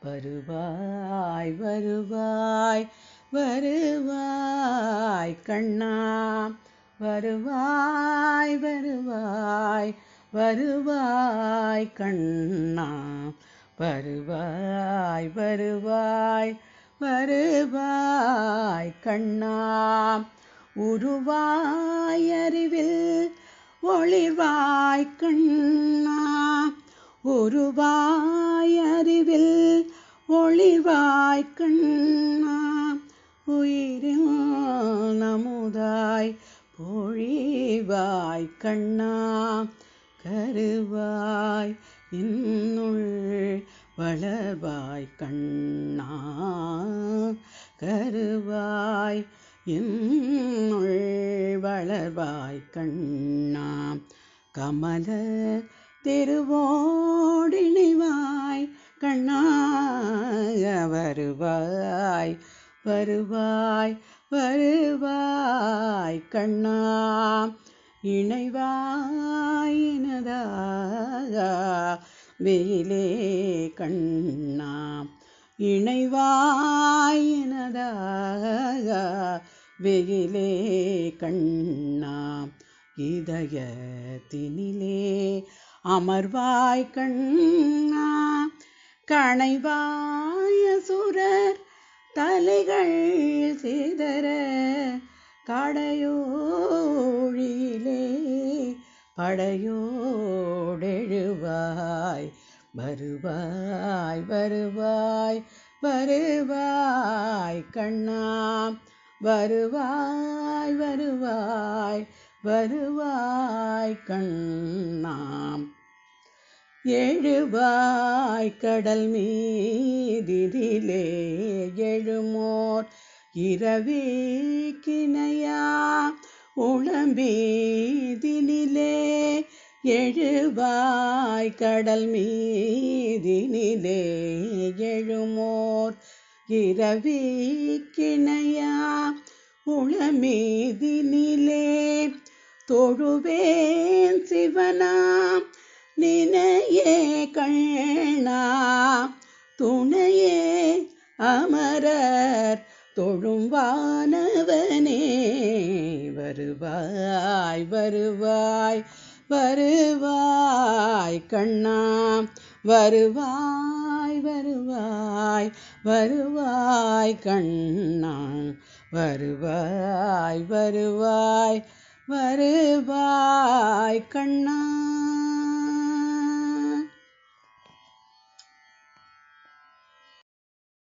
வருவாய் வருவாய் வருவாய் கண்ணா, வருவாய் வருவாய் வருவாய் கண்ணா, வருவாய் வருவாய் வருவாய் கண்ணா. உருவாய் அறிவில் ஒளிர்வாய் கண்ணா, உருவாய் அறிவில் ஒளிர்வாய் கண்ணா, உயிரில் நமுதாய் பொழிவாய் கண்ணா, கருவாய் இன்னுள் வளர்வாய் கண்ணா, கருவாய் இன்னுள் வளர்வாய் கண்ணா. கமல திருவோடினிவாய் கண்ணா, வருவாய் வருவாய் வருவாய் கண்ணா, இணைவாயினதாக வெயிலே கண்ணா, இணைவாயினதாக வெயிலே கண்ணா, இதயத்தினிலே அமர்வாய் கண்ணா, கணைவாய சுரர் தலைகள் சிதற கடையோழிலே படையோடெழுவாய், வருவாய் வருவாய் வருவாய் கண்ணா, வருவாய் வருவாய் வருவாய் கண்ணா. எழுவாய் கடல் மீதிலே எழுமோர் இரவிக்கிணையா உளம்பீதினிலே, எழுவாய் கடல் மீதினிலே எழுமோர் இரவிக்கிணையா உளமீதினிலே, தொழுவேன் சிவனாம் நினையே கண்ணா, துணையே அமரர் தொழும் வானவனே, வருவாய் வருவாய் வருவாய் கண்ணா, வருவாய் வருவாய் வருவாய் கண்ணா, வருவாய் வருவாய் வருவாய் கண்ணா.